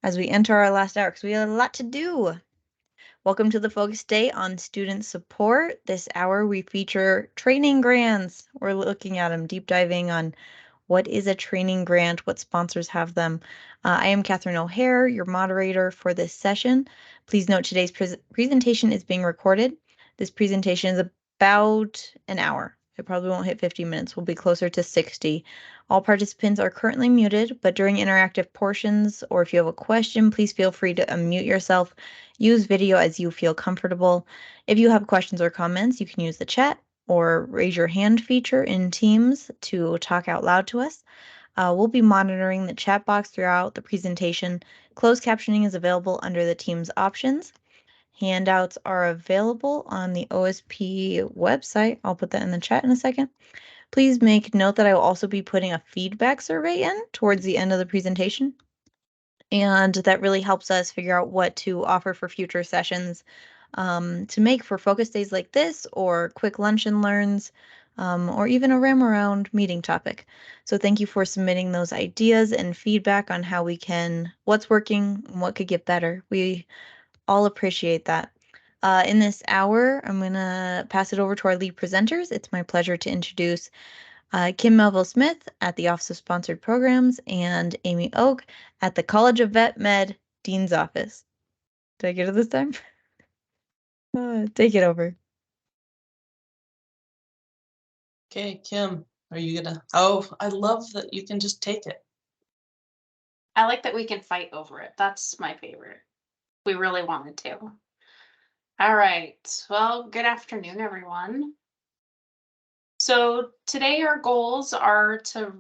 as we enter our last hour because we have a lot to do. Welcome to the Focus Day on Student Support. This hour we feature training grants. We're looking at them, deep diving on what is a training grant, what sponsors have them. I am Catherine O'Hare, your moderator for this session. Please note today's presentation is being recorded. This presentation is about an hour. It probably won't hit 50 minutes. We'll be closer to 60. All participants are currently muted, but during interactive portions, or if you have a question, please feel free to unmute yourself. Use video as you feel comfortable. If you have questions or comments, you can use the chat or raise your hand feature in Teams to talk out loud to us. We'll be monitoring the chat box throughout the presentation. Closed captioning is available under the Teams options. Handouts are available on the OSP website. I'll put that in the chat in a second. Please make note that I will also be putting a feedback survey in towards the end of the presentation. And that really helps us figure out what to offer for future sessions to make for focus days like this, or quick lunch and learns, or even a ram around meeting topic. So thank you for submitting those ideas and feedback on how we can, what's working and what could get better. We all appreciate that. In this hour, I'm going to pass it over to our lead presenters. It's my pleasure to introduce Kim Melville-Smith at the Office of Sponsored Programs and Amy Oak at the College of Vet Med Dean's Office. Did I get it this time? Take it over. Okay, Kim, are you gonna? Oh, I love that you can just take it. I like that we can fight over it. That's my favorite. We really wanted to. All right. Well, good afternoon, everyone. So today our goals are to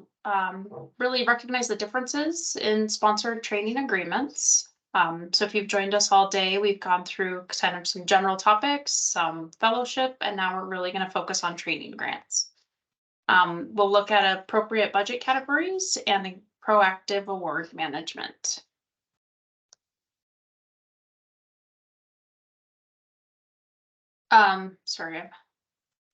really recognize the differences in sponsored training agreements. So if you've joined us all day, we've gone through kind of some general topics, some fellowship, and now we're really going to focus on training grants. We'll look at appropriate budget categories and the proactive award management. Sorry, here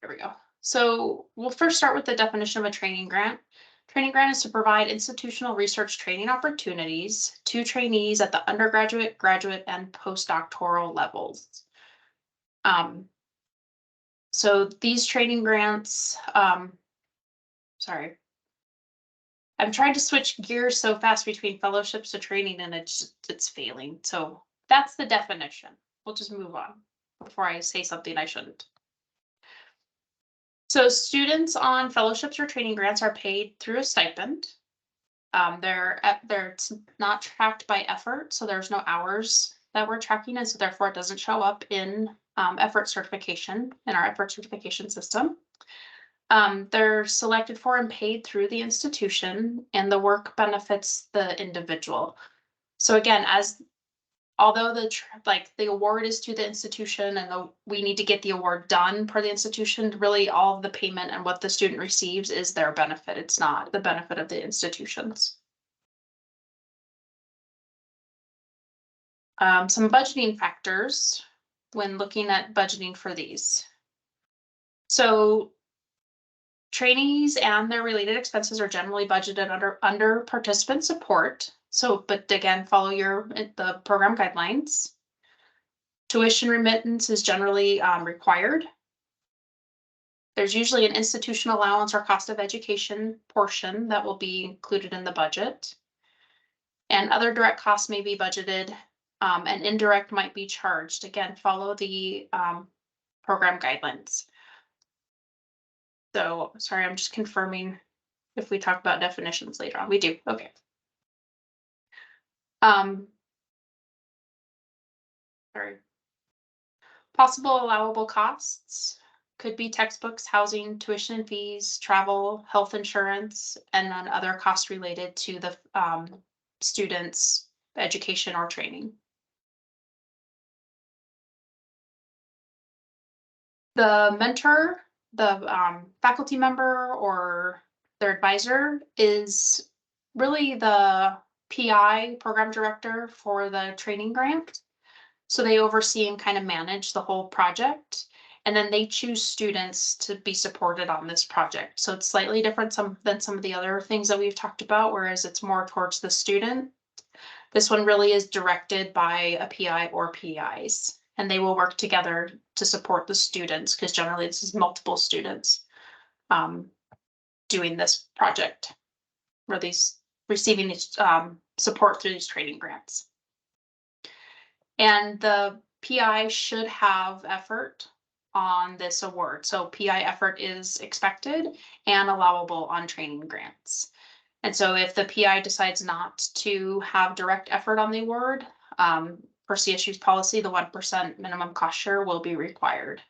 we go. So we'll first start with the definition of a training grant. Training grant is to provide institutional research training opportunities to trainees at the undergraduate, graduate, and postdoctoral levels. So these training grants, sorry. I'm trying to switch gears so fast between fellowships to training and it's failing. So that's the definition. We'll just move on before I say something I shouldn't. So students on fellowships or training grants are paid through a stipend. They're not tracked by effort, so there's no hours that we're tracking, and so therefore it doesn't show up in effort certification in our effort certification system. They're selected for and paid through the institution, and the work benefits the individual. So again, although the award is to the institution and we need to get the award done per the institution, really all of the payment and what the student receives is their benefit. It's not the benefit of the institutions. Some budgeting factors when looking at budgeting for these. So trainees and their related expenses are generally budgeted under participant support. So, but again, follow the program guidelines. Tuition remittance is generally required. There's usually an institution allowance or cost of education portion that will be included in the budget. And other direct costs may be budgeted, and indirect might be charged. Again, follow the program guidelines. So, sorry, I'm just confirming if we talk about definitions later on. We do, okay. Sorry. Possible allowable costs could be textbooks, housing, tuition and fees, travel, health insurance, and then other costs related to the students' education or training. The mentor, the faculty member or their advisor is really the PI, program director for the training grant. So they oversee and kind of manage the whole project. And then they choose students to be supported on this project. So it's slightly different than some of the other things that we've talked about, whereas it's more towards the student. This one really is directed by a PI or PIs, and they will work together to support the students, because generally this is multiple students doing this project, or these receiving these support through these training grants. And the PI should have effort on this award. So PI effort is expected and allowable on training grants. And so if the PI decides not to have direct effort on the award, per CSU's policy, the 1% minimum cost share will be required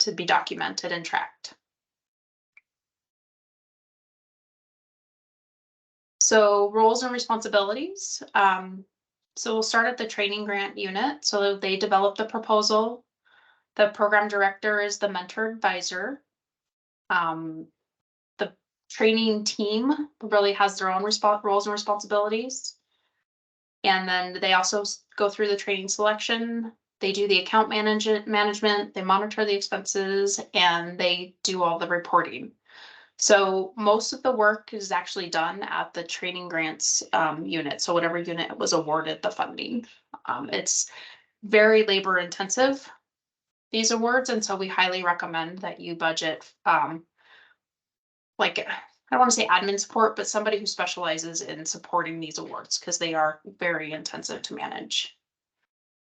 to be documented and tracked. So roles and responsibilities. So we'll start at the training grant unit. So they develop the proposal. The program director is the mentor advisor. The training team really has their own roles and responsibilities. And then they also go through the training selection. They do the account management, they monitor the expenses, and they do all the reporting. So most of the work is actually done at the training grants unit. So whatever unit was awarded the funding. It's very labor intensive, these awards, and so we highly recommend that you budget like, I don't want to say admin support, but somebody who specializes in supporting these awards, because they are very intensive to manage.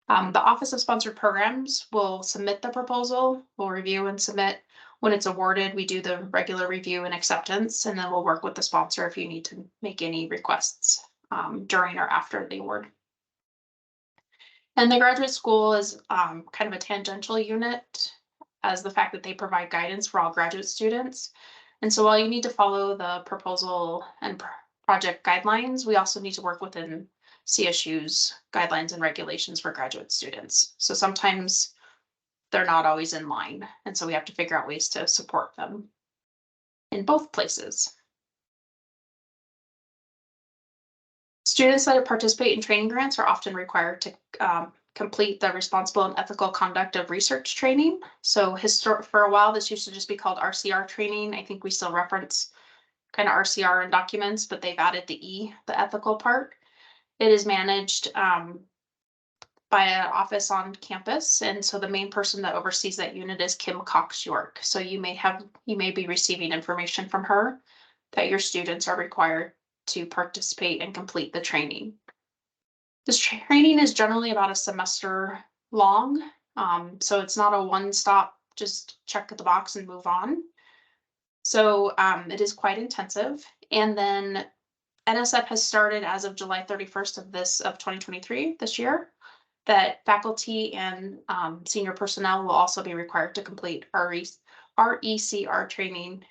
The Office of Sponsored Programs will submit the proposal, we'll review and submit. When it's awarded, we do the regular review and acceptance, and then we'll work with the sponsor if you need to make any requests during or after the award. And the graduate school is kind of a tangential unit, as the fact that they provide guidance for all graduate students. And so while you need to follow the proposal and project guidelines, we also need to work within CSU's guidelines and regulations for graduate students. So sometimes they're not always in line, and so we have to figure out ways to support them in both places. Students that participate in training grants are often required to complete the responsible and ethical conduct of research training. So for a while, this used to just be called RCR training. I think we still reference kind of RCR in documents, but they've added the ethical part. It is managed by an office on campus, and so the main person that oversees that unit is Kim Cox York. So you may be receiving information from her that your students are required to participate and complete the training. This training is generally about a semester long, so it's not a one-stop, just check the box and move on. So it is quite intensive. And then NSF has started as of July 31st of 2023, this year, that faculty and senior personnel will also be required to complete RECR training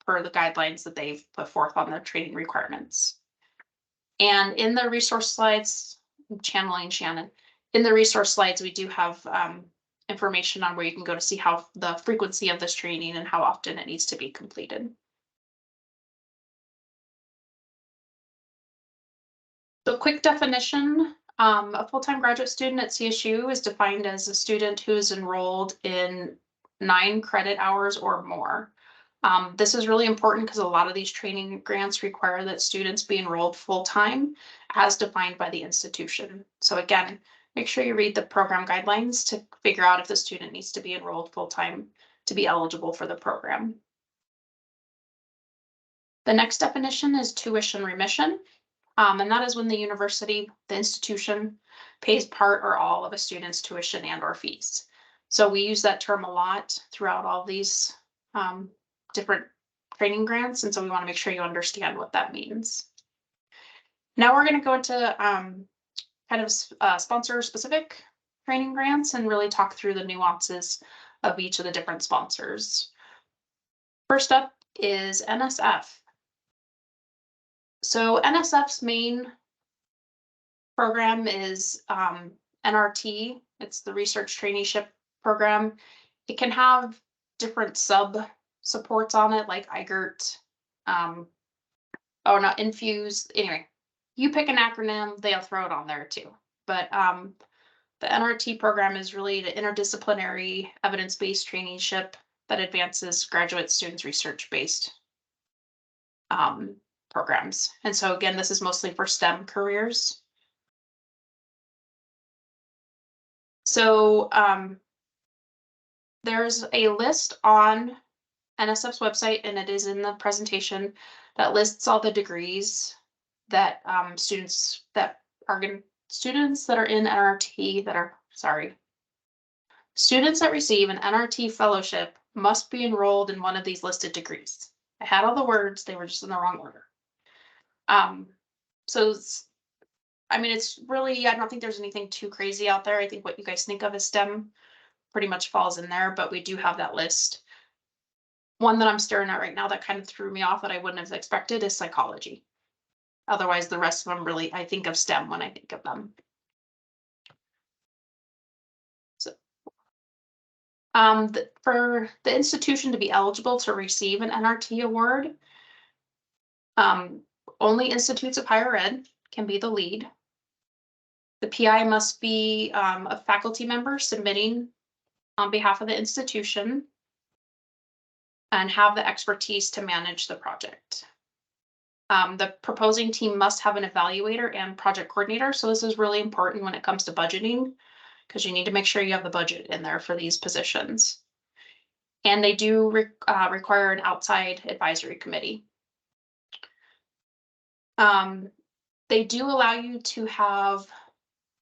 per the guidelines that they've put forth on their training requirements. And in the resource slides, I'm channeling Shannon, in the resource slides, we do have information on where you can go to see how the frequency of this training and how often it needs to be completed. So quick definition, a full-time graduate student at CSU is defined as a student who is enrolled in 9 credit hours or more. This is really important because a lot of these training grants require that students be enrolled full-time as defined by the institution. So again, make sure you read the program guidelines to figure out if the student needs to be enrolled full-time to be eligible for the program. The next definition is tuition remission. And that is when the university, the institution, pays part or all of a student's tuition and or fees. So we use that term a lot throughout all these different training grants, and so we want to make sure you understand what that means. Now we're going to go into kind of sponsor-specific training grants and really talk through the nuances of each of the different sponsors. First up is NSF. So NSF's main program is NRT. It's the Research Traineeship Program. It can have different sub supports on it, like IGERT, not Infuse. Anyway, you pick an acronym, they'll throw it on there too. But the NRT program is really the interdisciplinary evidence-based traineeship that advances graduate students' research-based programs. And so again, this is mostly for STEM careers. So there's a list on NSF's website, and it is in the presentation, that lists all the degrees that students that are in NRT students that receive an NRT fellowship must be enrolled in one of these listed degrees. I had all the words, they were just in the wrong order. So I mean, it's really, I don't think there's anything too crazy out there. I think what you guys think of as STEM pretty much falls in there, but we do have that list. One that I'm staring at right now that kind of threw me off that I wouldn't have expected is psychology. Otherwise, the rest of them really, I think of STEM when I think of them. So, for the institution to be eligible to receive an NRT award, only institutes of higher ed can be the lead. The PI must be a faculty member submitting on behalf of the institution and have the expertise to manage the project. The proposing team must have an evaluator and project coordinator. So this is really important when it comes to budgeting, because you need to make sure you have the budget in there for these positions. And they do require an outside advisory committee. They do allow you to have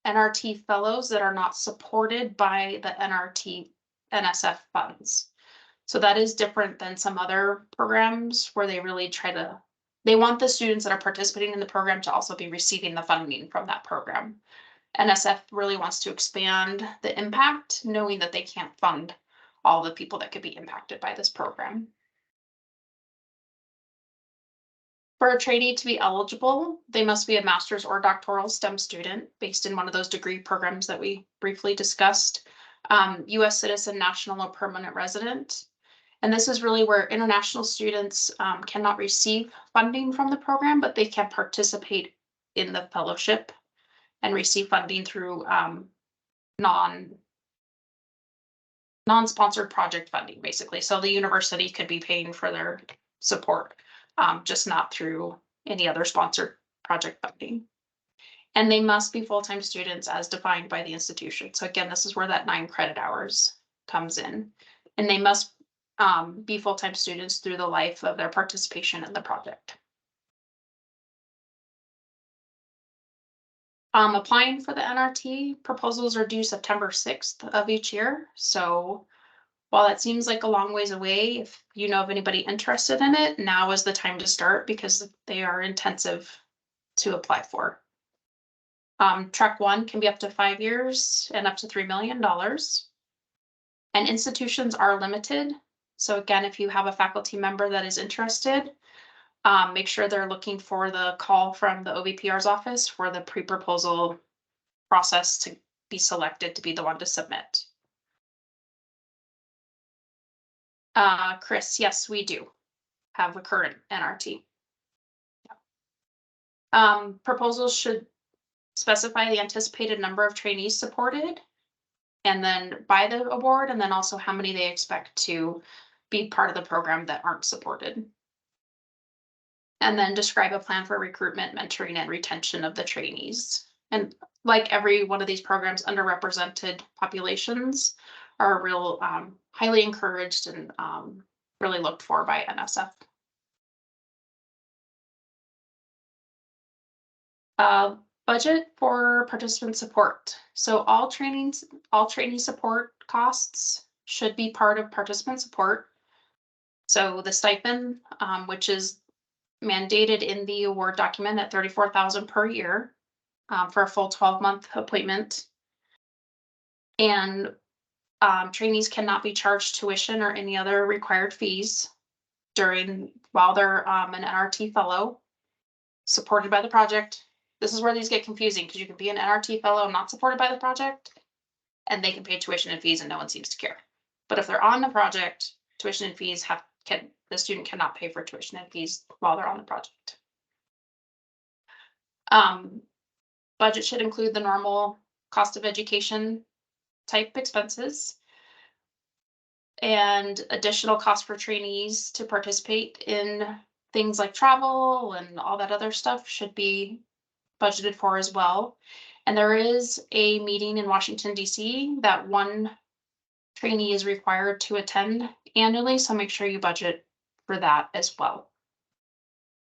NRT fellows that are not supported by the NSF funds. So that is different than some other programs where they really they want the students that are participating in the program to also be receiving the funding from that program. NSF really wants to expand the impact, knowing that they can't fund all the people that could be impacted by this program. For a trainee to be eligible, they must be a master's or doctoral STEM student based in one of those degree programs that we briefly discussed, US citizen, national, or permanent resident. And this is really where international students cannot receive funding from the program, but they can participate in the fellowship and receive funding through non-sponsored project funding, basically. So the university could be paying for their support, just not through any other sponsored project funding. And they must be full-time students as defined by the institution. So again, this is where that 9 credit hours comes in. And they must be full-time students through the life of their participation in the project. Applying for the NRT proposals are due September 6th of each year. So while that seems like a long ways away, if you know of anybody interested in it, now is the time to start because they are intensive to apply for. Track 1 can be up to 5 years and up to $3 million. And institutions are limited. So again, if you have a faculty member that is interested, make sure they're looking for the call from the OBPR's office for the pre-proposal process to be selected to be the one to submit. Chris, yes, we do have a current NRT. Proposals should specify the anticipated number of trainees supported, and then by the award, and then also how many they expect to be part of the program that aren't supported. And then describe a plan for recruitment, mentoring, and retention of the trainees. And like every one of these programs, underrepresented populations are real highly encouraged and really looked for by NSF. Budget for participant support. So all trainee support costs should be part of participant support. So the stipend, which is mandated in the award document at $34,000 per year for a full 12-month appointment. And trainees cannot be charged tuition or any other required fees while they're an NRT fellow supported by the project. This is where these get confusing because you can be an NRT fellow not supported by the project, and they can pay tuition and fees and no one seems to care. But if they're on the project, tuition and fees the student cannot pay for tuition and fees while they're on the project. Budget should include the normal cost of education type expenses and additional cost for trainees to participate in things like travel and all that other stuff should be budgeted for as well. And there is a meeting in Washington, DC that one trainee is required to attend annually, so make sure you budget for that as well.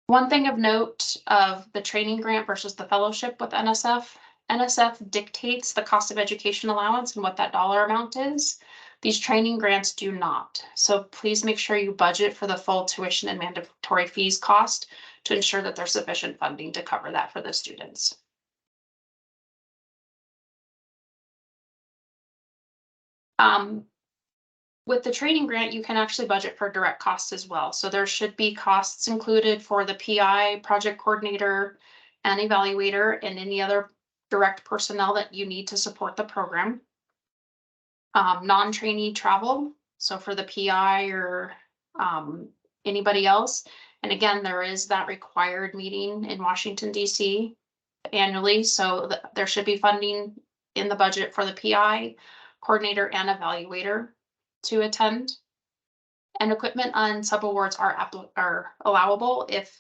One thing of note of the training grant versus the fellowship with NSF, NSF dictates the cost of education allowance and what that dollar amount is. These training grants do not. So please make sure you budget for the full tuition and mandatory fees cost to ensure that there's sufficient funding to cover that for the students. With the training grant, you can actually budget for direct costs as well. So there should be costs included for the PI, project coordinator, and evaluator, and any other direct personnel that you need to support the program. Non-trainee travel, so for the PI or anybody else. And again, there is that required meeting in Washington, DC annually. So there should be funding in the budget for the PI, coordinator, and evaluator to attend. And equipment on subawards are allowable if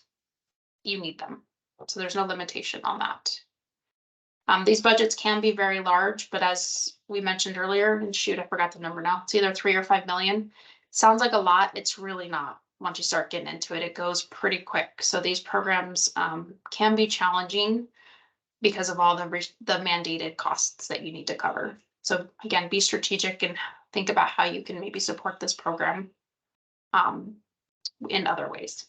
you need them. So there's no limitation on that. These budgets can be very large, but as we mentioned earlier, and shoot, I forgot the number now, it's either 3 or 5 million. Sounds like a lot, it's really not. Once you start getting into it, it goes pretty quick. So these programs can be challenging because of all the mandated costs that you need to cover. So again, be strategic and think about how you can maybe support this program in other ways.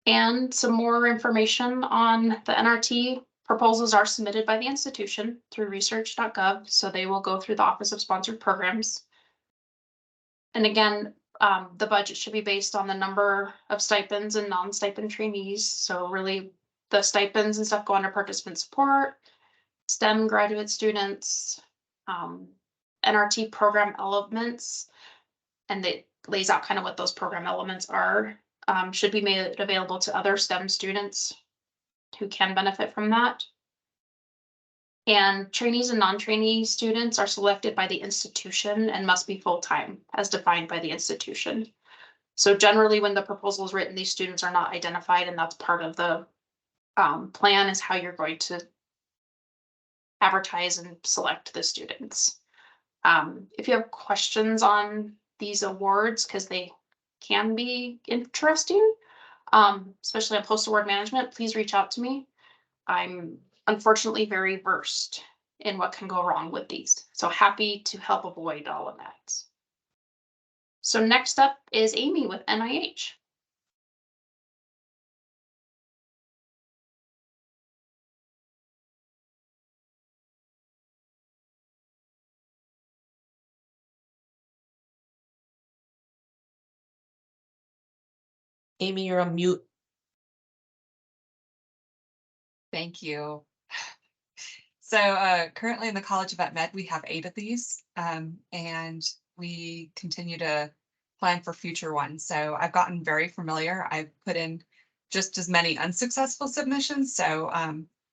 And some more information on the NRT proposals are submitted by the institution through research.gov. So they will go through the Office of Sponsored Programs. And again, the budget should be based on the number of stipends and non-stipend trainees. So really the stipends and stuff go under participant support, STEM graduate students, NRT program elements, and it lays out kind of what those program elements are, should be made available to other STEM students who can benefit from that. And trainees and non-trainee students are selected by the institution and must be full-time as defined by the institution. So generally when the proposal is written, these students are not identified, and that's part of the plan is how you're going to advertise and select the students. If you have questions on these awards, because they can be interesting, especially on post-award management, please reach out to me. I'm unfortunately very versed in what can go wrong with these, so happy to help avoid all of that. So next up is Amy with NIH. Amy, you're on mute. Thank you. So currently in the College of Vet Med, we have 8 of these, and we continue to plan for future ones. So I've gotten very familiar. I've put in just as many unsuccessful submissions. So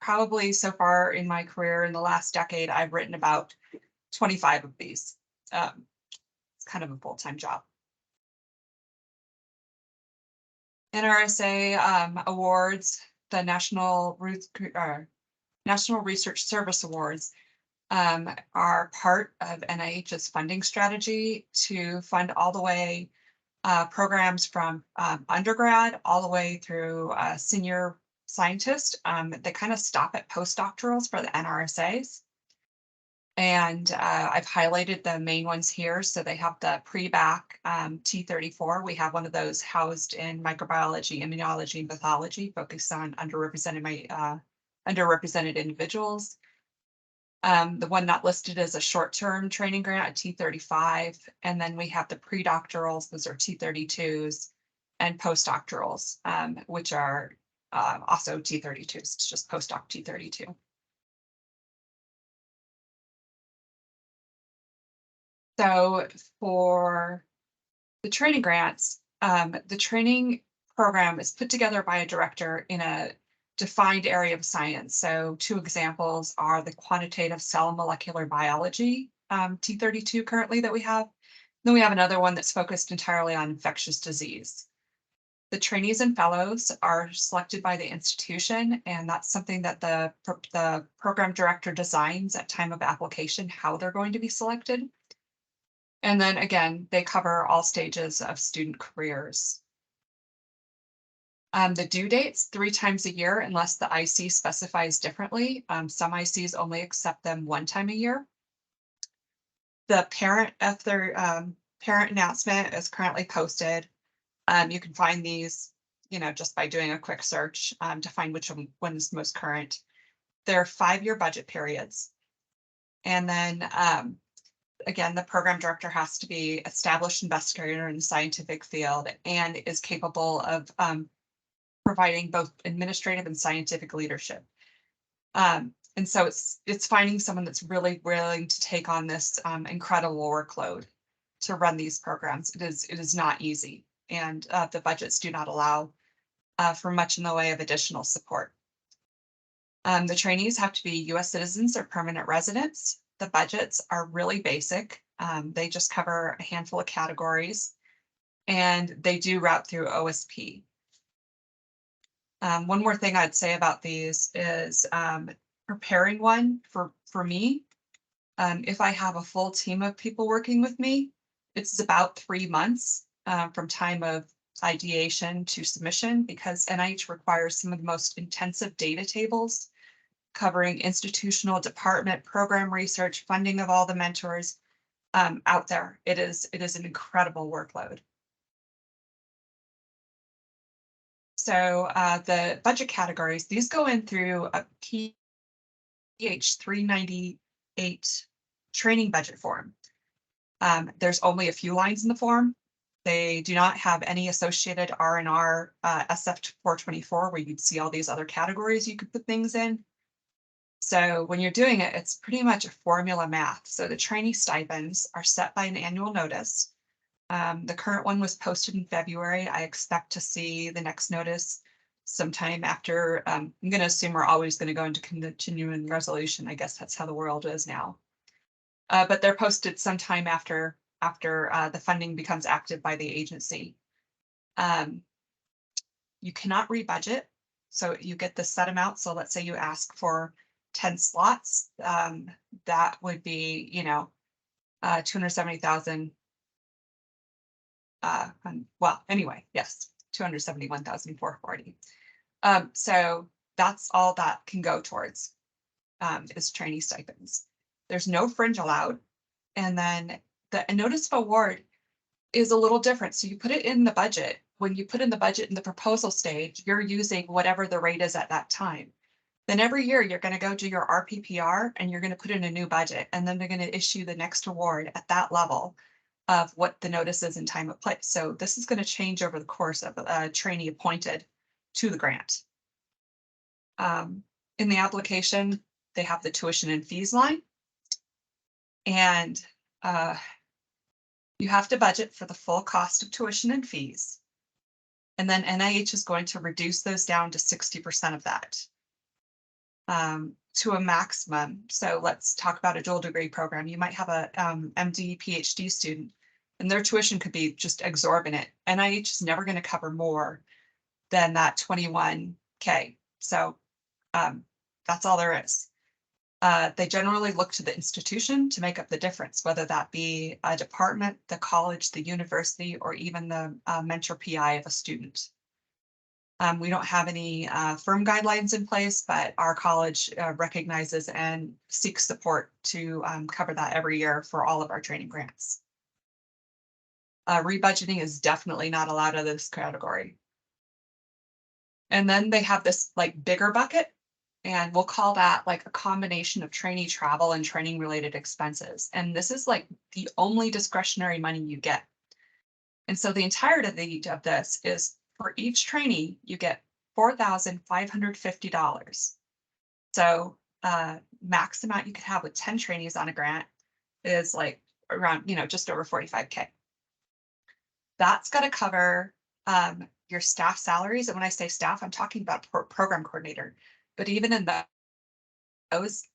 probably so far in my career in the last decade, I've written about 25 of these. It's kind of a full-time job. NRSA awards, the National Research Service Awards are part of NIH's funding strategy to fund all the way programs from undergrad all the way through senior scientist. They kind of stop at postdoctorals for the NRSAs. And I've highlighted the main ones here. So they have the pre-bac T34. We have one of those housed in microbiology, immunology, and pathology, focused on underrepresented individuals. The one not listed is a short-term training grant, a T35. And then we have the pre-doctorals, those are T32s, and postdoctorals, which are also T32s. It's just postdoc T32. So for the training grants, the training program is put together by a director in a defined area of science. So 2 examples are the quantitative cell and molecular biology T32 currently that we have. Then we have another one that's focused entirely on infectious disease. The trainees and fellows are selected by the institution, and that's something that the program director designs at time of application, how they're going to be selected. And then again, they cover all stages of student careers. The due dates 3 times a year unless the IC specifies differently. Some ICs only accept them 1 time a year. The parent of their parent announcement is currently posted. You can find these, just by doing a quick search to find which one is most current. There are 5-year budget periods. And then again, the program director has to be established investigator in the scientific field and is capable of providing both administrative and scientific leadership. And so it's finding someone that's really willing to take on this incredible workload to run these programs. It is not easy, and the budgets do not allow for much in the way of additional support. The trainees have to be U.S. citizens or permanent residents. The budgets are really basic. They just cover a handful of categories, and they do route through OSP. One more thing I'd say about these is preparing one for me. If I have a full team of people working with me, it's about 3 months from time of ideation to submission, because NIH requires some of the most intensive data tables covering institutional, department, program research, funding of all the mentors out there. It is an incredible workload. So the budget categories, these go in through a PH 398 training budget form. There's only a few lines in the form. They do not have any associated R&R SF 424 where you'd see all these other categories you could put things in. So when you're doing it, it's pretty much a formula math. So the trainee stipends are set by an annual notice. The current one was posted in February. I expect to see the next notice sometime after. I'm going to assume we're always going to go into continuing resolution. I guess that's how the world is now. But they're posted sometime after the funding becomes active by the agency. You cannot rebudget, so you get the set amount. So let's say you ask for 10 slots, that would be, 270,000. Well, anyway, yes, 271,440. So that's all that can go towards is trainee stipends. There's no fringe allowed. And then the notice of award is a little different. So you put it in the budget. When you put in the budget in the proposal stage, you're using whatever the rate is at that time. Then every year you're going to go do your RPPR and you're going to put in a new budget, and then they're going to issue the next award at that level of what the notice is in time of place. So this is going to change over the course of a trainee appointed to the grant. In the application, they have the tuition and fees line. And you have to budget for the full cost of tuition and fees. And then NIH is going to reduce those down to 60% of that to a maximum. So let's talk about a dual degree program. You might have a MD, PhD student, and their tuition could be just exorbitant. NIH is never going to cover more than that 21K. So that's all there is. They generally look to the institution to make up the difference, whether that be a department, the college, the university, or even the mentor PI of a student. We don't have any firm guidelines in place, but our college recognizes and seeks support to cover that every year for all of our training grants. Rebudgeting is definitely not allowed in this category. And then they have this like bigger bucket, and we'll call that like a combination of trainee travel and training related expenses. And this is like the only discretionary money you get. And so the entirety of this is for each trainee, you get $4,550. So max amount you could have with 10 trainees on a grant is like around, just over 45K. That's got to cover your staff salaries. And when I say staff, I'm talking about program coordinator. But even in those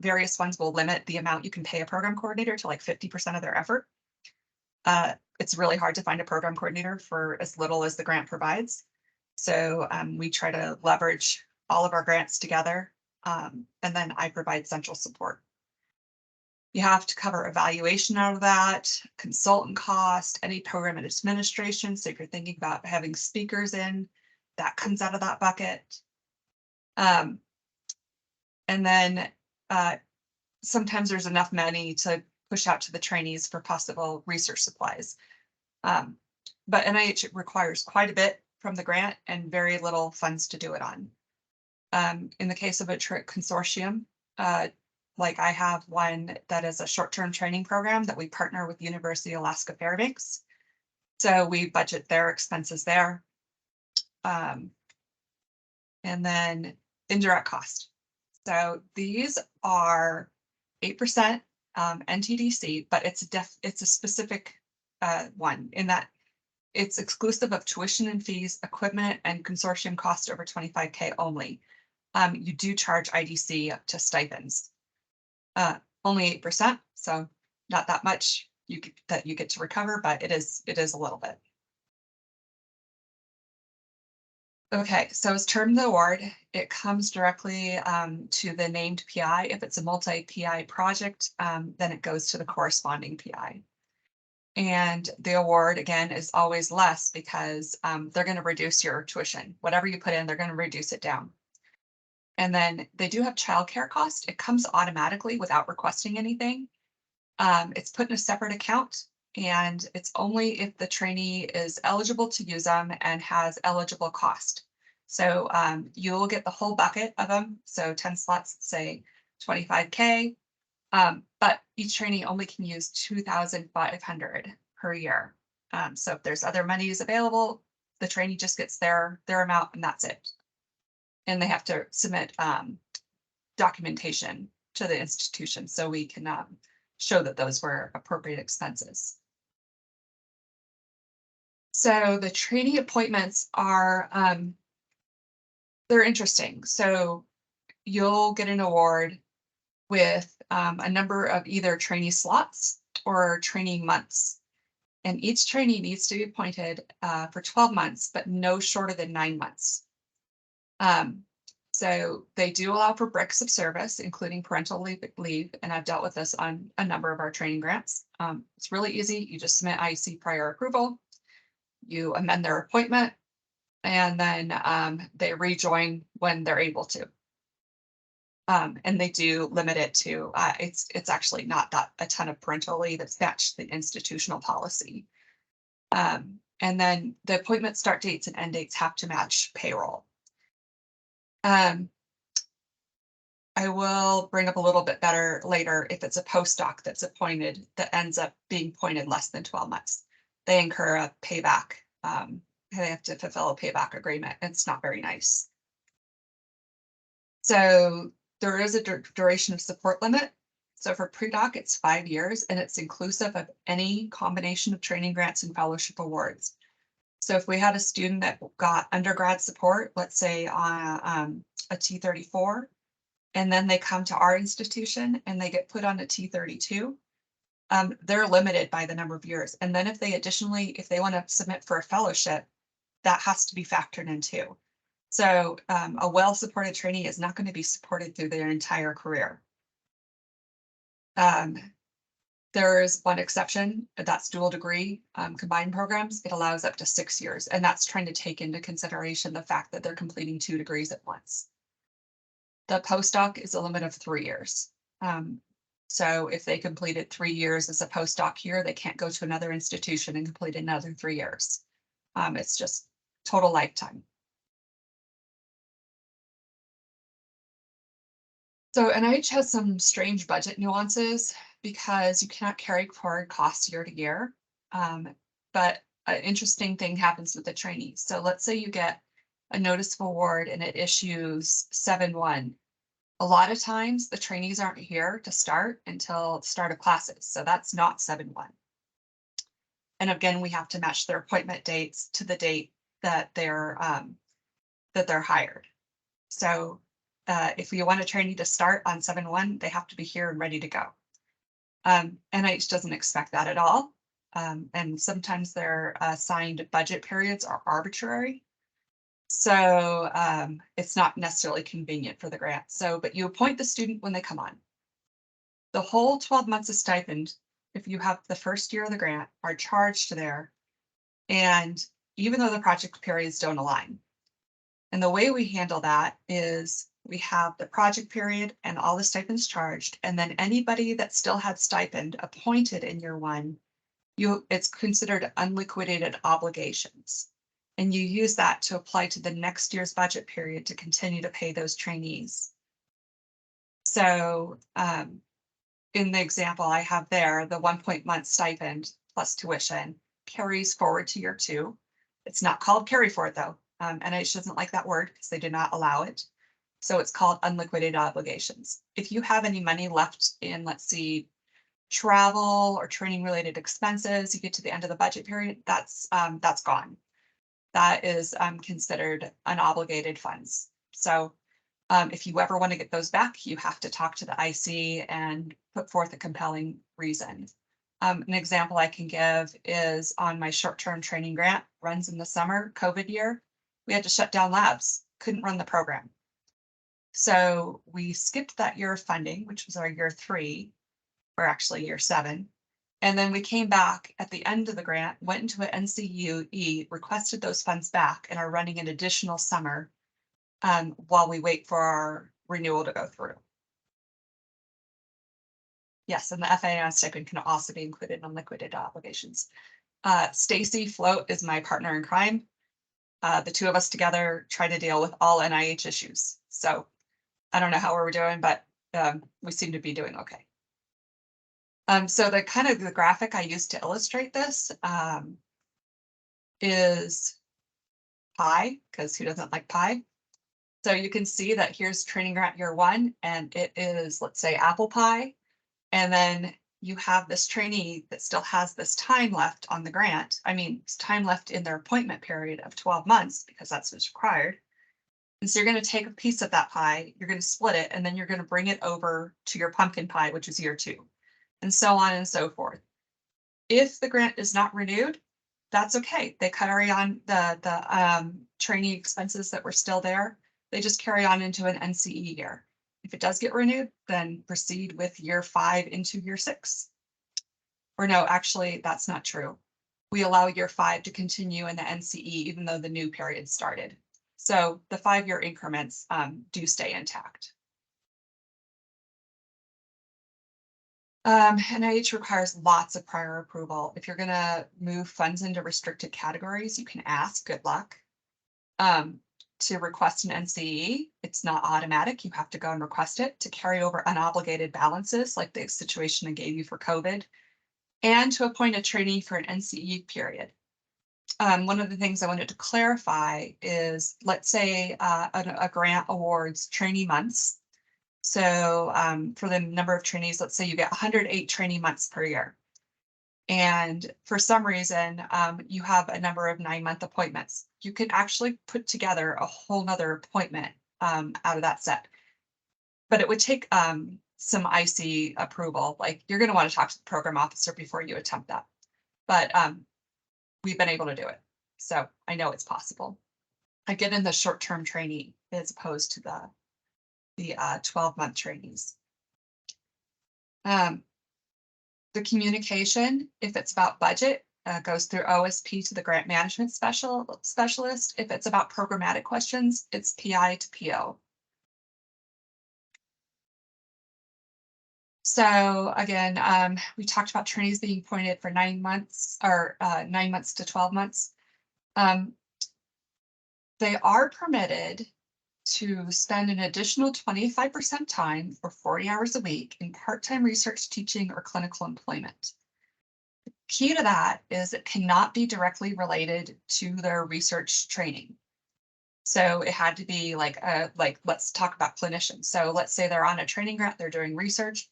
various ones will limit the amount you can pay a program coordinator to like 50% of their effort. it's really hard to find a program coordinator for as little as the grant provides. So we try to leverage all of our grants together, and then I provide central support. You have to cover evaluation out of that, consultant cost, any program administration. So if you're thinking about having speakers in, that comes out of that bucket. And then sometimes there's enough money to push out to the trainees for possible research supplies. But NIH requires quite a bit from the grant and very little funds to do it on. In the case of a consortium, like I have one that is a short-term training program that we partner with University of Alaska Fairbanks. So we budget their expenses there. And then indirect cost. So these are 8% NTDC, but it's a specific one in that it's exclusive of tuition and fees, equipment, and consortium cost over 25K only. You do charge IDC up to stipends. Only 8%, so not that much that you get to recover, but it is a little bit. Okay, so as term of the award, it comes directly to the named PI. If it's a multi-PI project, then it goes to the corresponding PI. And the award, again, is always less because they're going to reduce your tuition. Whatever you put in, they're going to reduce it down. And then they do have childcare cost. It comes automatically without requesting anything. It's put in a separate account. And it's only if the trainee is eligible to use them and has eligible cost. So you'll get the whole bucket of them. So 10 slots, say 25K, but each trainee only can use 2,500 per year. So if there's other monies available, the trainee just gets their amount and that's it. And they have to submit documentation to the institution so we can show that those were appropriate expenses. So the trainee appointments are, they're interesting. So you'll get an award with a number of either trainee slots or training months. And each trainee needs to be appointed for 12 months, but no shorter than 9 months. So they do allow for breaks of service, including parental leave, and I've dealt with this on a number of our training grants. It's really easy. You just submit IEC prior approval. You amend their appointment, and then they rejoin when they're able to. And they do limit it to, it's actually not that a ton of parental leave. It's matched the institutional policy. And then the appointment start dates and end dates have to match payroll. I will bring up a little bit better later if it's a postdoc that's appointed that ends up being appointed less than 12 months. They incur a payback. They have to fulfill a payback agreement. It's not very nice. So there is a duration of support limit. So for pre-doc, it's 5 years, and it's inclusive of any combination of training grants and fellowship awards. So if we had a student that got undergrad support, let's say on a T34, and then they come to our institution and they get put on a T32, they're limited by the number of years. And then if they want to submit for a fellowship, that has to be factored in too. So a well-supported trainee is not going to be supported through their entire career. There is one exception, that's dual degree combined programs. It allows up to 6 years, and that's trying to take into consideration the fact that they're completing 2 degrees at once. The postdoc is a limit of 3 years. So if they completed 3 years as a postdoc here, they can't go to another institution and complete another 3 years. It's just total lifetime. So NIH has some strange budget nuances because you cannot carry forward costs year to year. But an interesting thing happens with the trainees. So let's say you get a notice of award and it issues 7/1. A lot of times the trainees aren't here to start until the start of classes. So that's not 7/1. And again, we have to match their appointment dates to the date that they're hired. So if we want a trainee to start on 7/1, they have to be here and ready to go. NIH doesn't expect that at all. and sometimes their assigned budget periods are arbitrary. So it's not necessarily convenient for the grant. So, but you appoint the student when they come on. The whole 12 months of stipend, if you have the first year of the grant, are charged there. And even though the project periods don't align. And the way we handle that is we have the project period and all the stipends charged, and then anybody that still had stipend appointed in year one, it's considered unliquidated obligations. And you use that to apply to the next year's budget period to continue to pay those trainees. So in the example I have there, the 1 month stipend plus tuition carries forward to year two. It's not called carry forward though. NIH doesn't like that word because they did not allow it. So it's called unliquidated obligations. If you have any money left in, let's see, travel or training related expenses, you get to the end of the budget period, that's gone. That is considered unobligated funds. So if you ever want to get those back, you have to talk to the IC and put forth a compelling reason. An example I can give is on my short-term training grant, runs in the summer, COVID year. We had to shut down labs, couldn't run the program. So we skipped that year of funding, which was our year 3, or actually year 7. And then we came back at the end of the grant, went into an NCUE, requested those funds back, and are running an additional summer while we wait for our renewal to go through. Yes, and the FAA stipend can also be included in unliquidated obligations. Stacy Float is my partner in crime. The two of us together try to deal with all NIH issues. So I don't know how we're doing, but we seem to be doing okay. So the kind of the graphic I used to illustrate this is pie, because who doesn't like pie? So you can see that here's training grant year 1, and it is, let's say, apple pie. And then you have this trainee that still has this time left on the grant. I mean, it's time left in their appointment period of 12 months because that's what's required. And so you're going to take a piece of that pie, you're going to split it, and then you're going to bring it over to your pumpkin pie, which is year 2, and so on and so forth. If the grant is not renewed, that's okay. They carry on the trainee expenses that were still there. They just carry on into an NCE year. If it does get renewed, then proceed with year 5 into year 6. Or no, actually, that's not true. We allow year 5 to continue in the NCE, even though the new period started. So the 5-year increments do stay intact. NIH requires lots of prior approval. If you're going to move funds into restricted categories, you can ask. Good luck. To request an NCE, it's not automatic. You have to go and request it. To carry over unobligated balances, like the situation I gave you for COVID, and to appoint a trainee for an NCE period. One of the things I wanted to clarify is, let's say a grant awards trainee months. So for the number of trainees, let's say you get 108 trainee months per year. And for some reason, you have a number of 9-month appointments. You can actually put together a whole nother appointment out of that set. But it would take some IC approval. Like, you're going to want to talk to the program officer before you attempt that. But we've been able to do it. So I know it's possible. I get in the short-term trainee as opposed to the 12-month trainees. The communication, if it's about budget, goes through OSP to the grant management specialist. If it's about programmatic questions, it's PI to PO. So again, we talked about trainees being appointed for 9 months or 9 months to 12 months. They are permitted to spend an additional 25% time or 40 hours a week in part-time research, teaching, or clinical employment. The key to that is it cannot be directly related to their research training. So it had to be like let's talk about clinicians. So let's say they're on a training grant, they're doing research,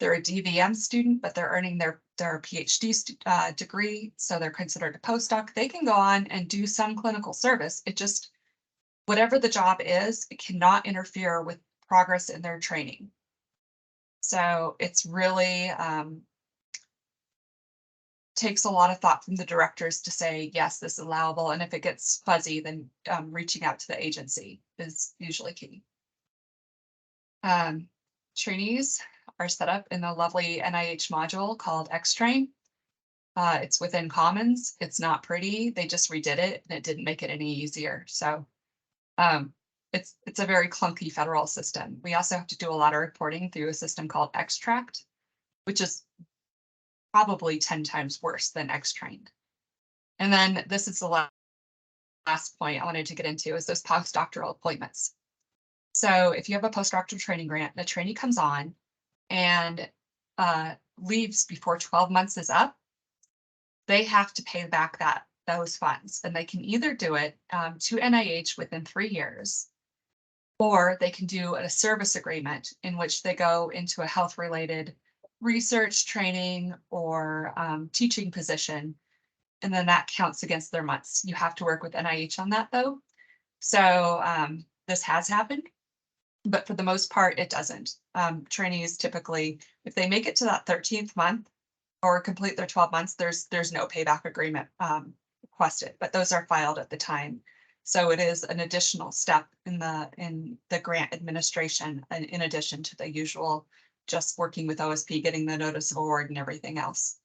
they're a DVM student, but they're earning their PhD degree, so they're considered a postdoc. They can go on and do some clinical service. It just, whatever the job is, it cannot interfere with progress in their training. So it's really takes a lot of thought from the directors to say, yes, this is allowable. And if it gets fuzzy, then reaching out to the agency is usually key. Trainees are set up in a lovely NIH module called X-Train. It's within Commons. It's not pretty. They just redid it and it didn't make it any easier. So it's a very clunky federal system. We also have to do a lot of reporting through a system called Xtract, which is probably 10 times worse than X-Train. And then this is the last point I wanted to get into is those postdoctoral appointments. So if you have a postdoctoral training grant, the trainee comes on and leaves before 12 months is up, they have to pay back those funds. And they can either do it to NIH within 3 years, or they can do a service agreement in which they go into a health-related research, training, or teaching position, and then that counts against their months. You have to work with NIH on that, though. So this has happened, but for the most part, it doesn't. Trainees typically, if they make it to that 13th month or complete their 12 months, there's no payback agreement requested, but those are filed at the time. So it is an additional step in the grant administration, in addition to the usual just working with OSP, getting the notice of award and everything else.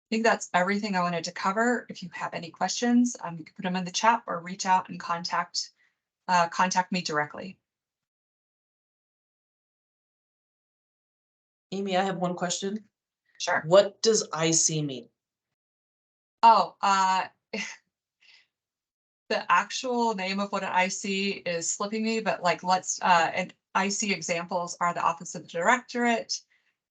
I think that's everything I wanted to cover. If you have any questions, you can put them in the chat or reach out and contact me directly. Amy, I have one question. Sure. What does IC mean? Oh, the actual name of what an IC is slipping me, but like and IC examples are the Office of the Directorate,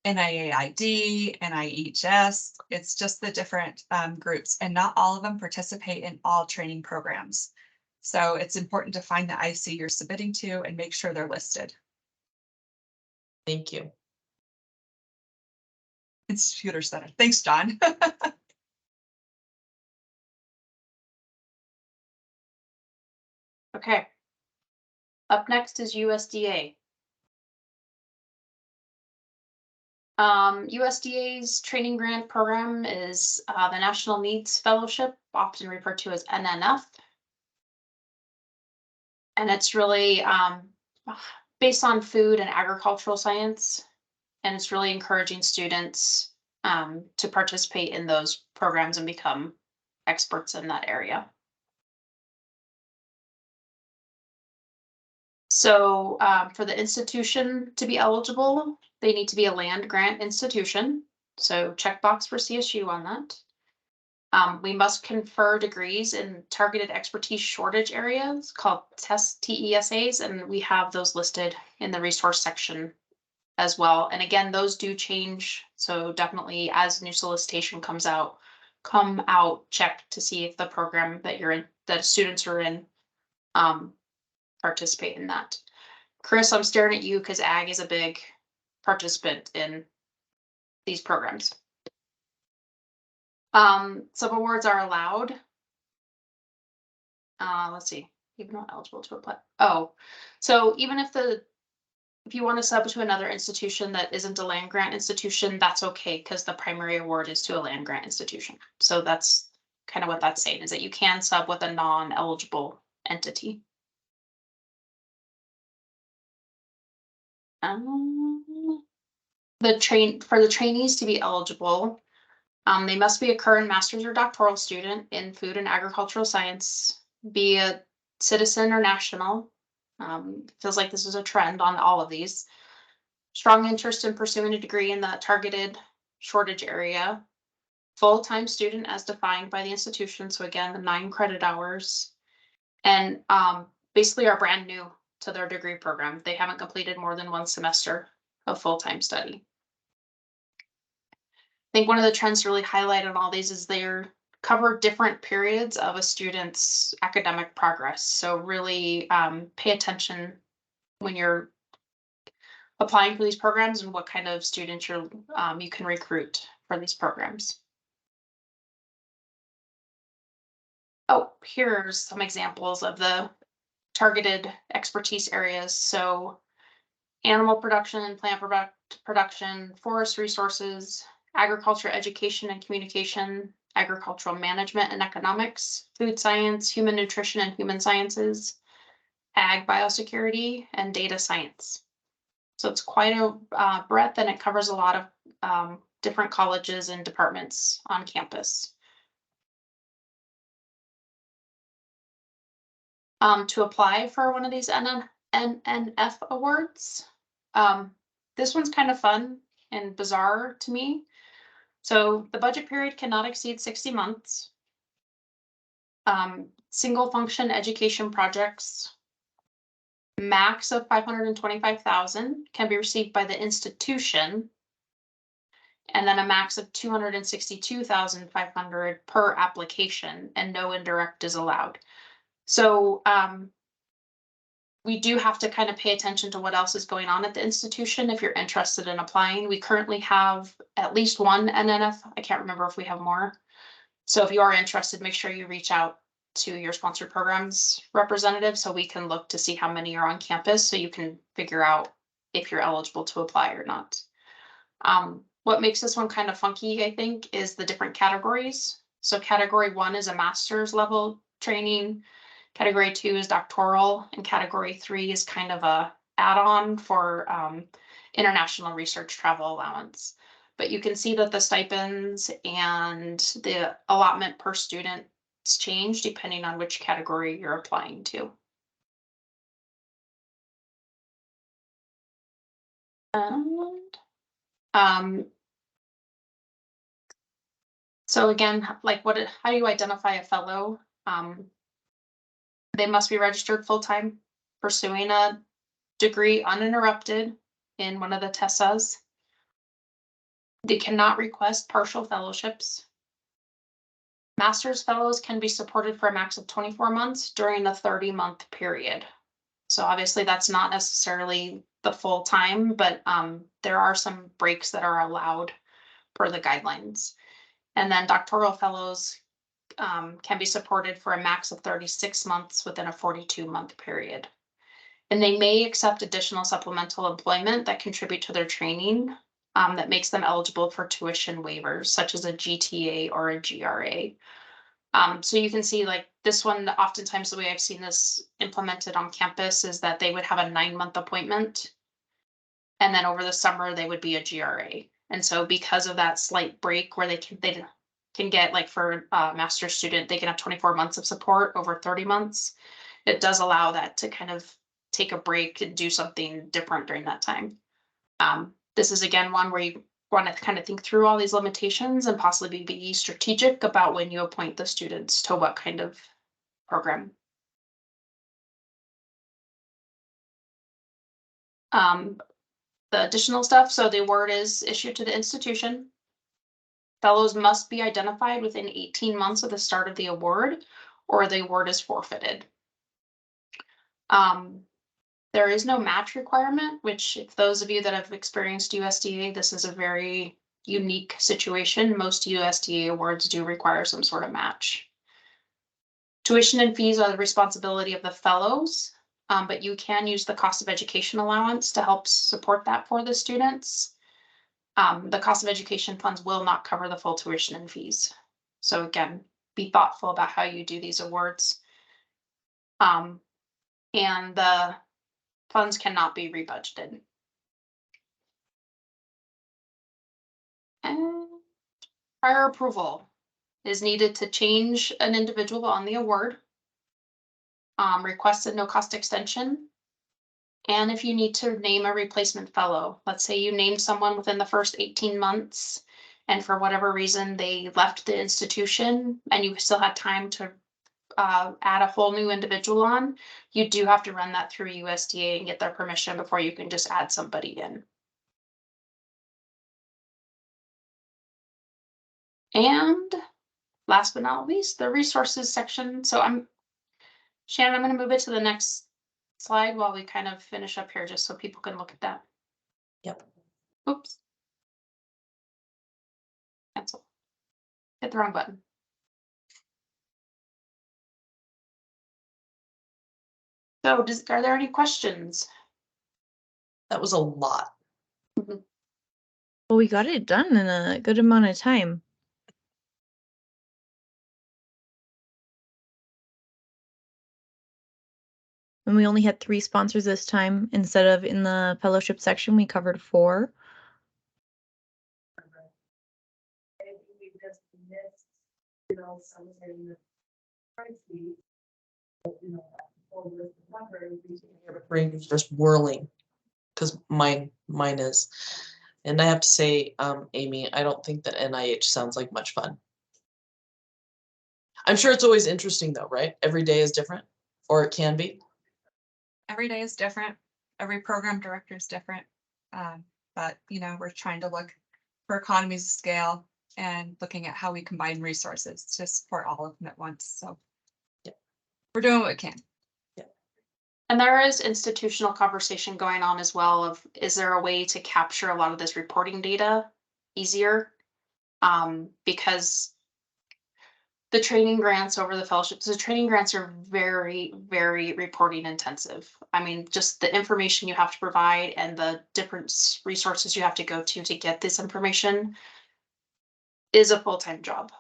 NIAID, NIHS. It's just the different groups, and not all of them participate in all training programs. So it's important to find the IC you're submitting to and make sure they're listed. Thank you. Institute Center. Thanks, John. Okay. Up next is USDA. USDA's training grant program is the National Needs Fellowship, often referred to as NNF. And it's really based on food and agricultural science. And it's really encouraging students to participate in those programs and become experts in that area. So for the institution to be eligible, they need to be a land grant institution. So checkbox for CSU on that. We must confer degrees in targeted expertise shortage areas called TESAs, and we have those listed in the resource section as well. And again, those do change. So definitely as new solicitation comes out, come out, check to see if the program that you're in, that students are in, participate in that. Chris, I'm staring at you because ag is a big participant in these programs. Some awards are allowed. Let's see, even not eligible to apply. Oh, so even if you want to sub to another institution that isn't a land grant institution, that's okay, because the primary award is to a land grant institution. So that's kind of what that's saying, is that you can sub with a non-eligible entity. For the trainees to be eligible, they must be a current master's or doctoral student in food and agricultural science, be a citizen or national. Feels like this is a trend on all of these. Strong interest in pursuing a degree in the targeted shortage area. Full-time student as defined by the institution. So again, the 9 credit hours. And basically are brand new to their degree program. They haven't completed more than 1 semester of full-time study. I think one of the trends to really highlight on all these is they're cover different periods of a student's academic progress. So really pay attention when you're applying for these programs and what kind of students you can recruit for these programs. Oh, here's some examples of the targeted expertise areas. So animal production, plant production, forest resources, agriculture, education and communication, agricultural management and economics, food science, human nutrition and human sciences, ag biosecurity, and data science. So it's quite a breadth, and it covers a lot of different colleges and departments on campus. To apply for one of these NNF awards, this one's kind of fun and bizarre to me. So the budget period cannot exceed 60 months. Single function education projects, max of 525,000 can be received by the institution, and then a max of 262,500 per application, and no indirect is allowed. So we do have to kind of pay attention to what else is going on at the institution if you're interested in applying. We currently have at least one NNF. I can't remember if we have more. So if you are interested, make sure you reach out to your sponsored programs representative so we can look to see how many are on campus so you can figure out if you're eligible to apply or not. What makes this one kind of funky, I think, is the different categories. So category 1 is a master's level training. Category 2 is doctoral, and category 3 is kind of a add-on for international research travel allowance. But you can see that the stipends and the allotment per student change depending on which category you're applying to. And so again, like how do you identify a fellow? They must be registered full-time, pursuing a degree uninterrupted in one of the TESAs. They cannot request partial fellowships. Master's fellows can be supported for a max of 24 months during a 30-month period. So obviously that's not necessarily the full time, but there are some breaks that are allowed per the guidelines. And then doctoral fellows can be supported for a max of 36 months within a 42-month period. And they may accept additional supplemental employment that contribute to their training that makes them eligible for tuition waivers, such as a GTA or a GRA. So you can see like this one, oftentimes the way I've seen this implemented on campus is that they would have a 9-month appointment. And then over the summer, they would be a GRA. And so because of that slight break where they can get, like for a master's student, they can have 24 months of support over 30 months. It does allow that to kind of take a break and do something different during that time. This is again one where you want to kind of think through all these limitations and possibly be strategic about when you appoint the students to what kind of program. The additional stuff, so the award is issued to the institution. Fellows must be identified within 18 months of the start of the award, or the award is forfeited. There is no match requirement, which if those of you that have experienced USDA, this is a very unique situation. Most USDA awards do require some sort of match. Tuition and fees are the responsibility of the fellows, but you can use the cost of education allowance to help support that for the students. The cost of education funds will not cover the full tuition and fees. So again, be thoughtful about how you do these awards. And the funds cannot be rebudgeted. And prior approval is needed to change an individual on the award. Request a no-cost extension. And if you need to name a replacement fellow, let's say you named someone within the first 18 months, and for whatever reason they left the institution and you still had time to add a whole new individual on, you do have to run that through USDA and get their permission before you can just add somebody in. And last but not least, the resources section. So Shannon, I'm going to move it to the next slide while we kind of finish up here, just so people can look at that. Yep. Oops. Cancel. Hit the wrong button. So are there any questions? That was a lot. A Well, we got it done in a good amount of time. And we only had 3 sponsors this time instead of in the fellowship section, we covered 4. We just missed, you know, some in the spreadsheet. But, you know, that whole list of numbers, we can Your brain is just whirling, because mine is. And I have to say, Amy, I don't think that NIH sounds like much fun. I'm sure it's always interesting though, right? Every day is different, or it can be. Every day is different. Every program director is different. But, you know, we're trying to look for economies of scale and looking at how we combine resources to support all of them at once. So Yep. We're doing what we can. And there is institutional conversation going on as well of, is there a way to capture a lot of this reporting data easier? Because the training grants over the fellowships, the training grants are very, very reporting intensive. I mean, just the information you have to provide and the different resources you have to go to get this information is a full-time job.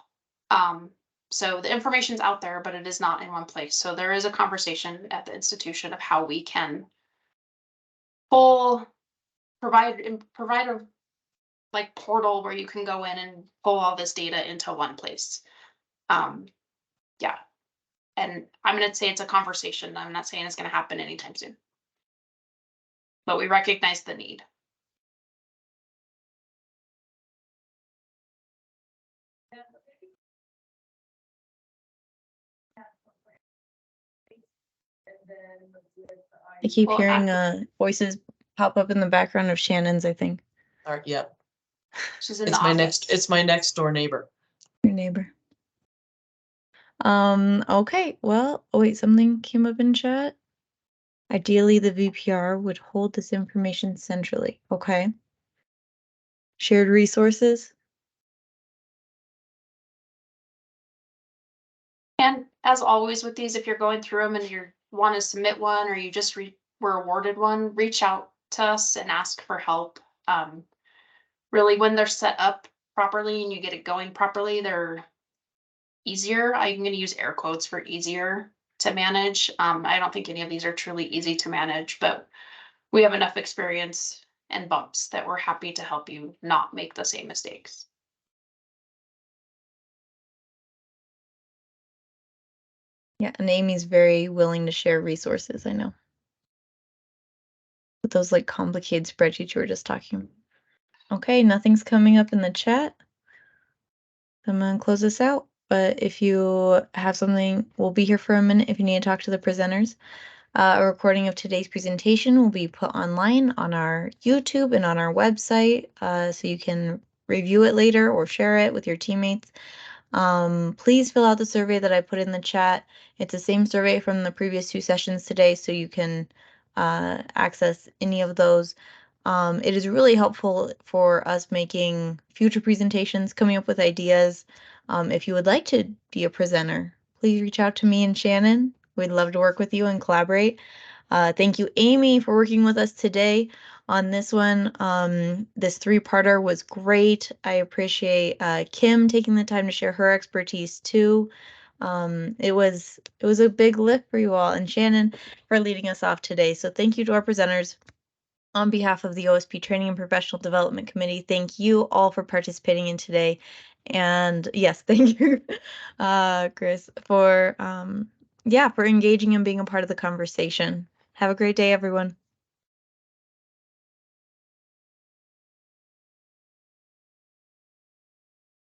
So the information's out there, but it is not in one place. So there is a conversation at the institution of how we can provide a like portal where you can go in and pull all this data into one place. Yeah. And I'm going to say it's a conversation. I'm not saying it's going to happen anytime soon. But we recognize the need. I keep Well, hearing voices pop up in the background of Shannon's, I think. All right, yep. She's in It's the my office. it's my next door neighbor. Your neighbor. Okay, well, oh wait, something came up in chat. Ideally, the VPR would hold this information centrally. Okay. Shared resources. And as always with these, if you're going through them and you want to submit one or you just were awarded one, reach out to us and ask for help. Really, when they're set up properly and you get it going properly, they're easier. I'm going to use air quotes for easier to manage. I don't think any of these are truly easy to manage, but we have enough experience and bumps that we're happy to help you not make the same mistakes. Yeah, and Amy's very willing to share resources, I know. With those like complicated spreadsheets you were just talking about. Okay, nothing's coming up in the chat. I'm gonna close this out. But if you have something, we'll be here for a minute if you need to talk to the presenters. A recording of today's presentation will be put online on our YouTube and on our website, so you can review it later or share it with your teammates. Please fill out the survey that I put in the chat. It's the same survey from the previous 2 sessions today, so you can access any of those. It is really helpful for us making future presentations, coming up with ideas. If you would like to be a presenter, please reach out to me and Shannon. We'd love to work with you and collaborate. Thank you, Amy, for working with us today on this one. This 3-parter was great. I appreciate Kim taking the time to share her expertise too. It was a big lift for you all, and Shannon for leading us off today. So thank you to our presenters. On behalf of the OSP Training and Professional Development Committee, thank you all for participating in today. And yes, thank you, Chris, for for engaging and being a part of the conversation. Have a great day, everyone.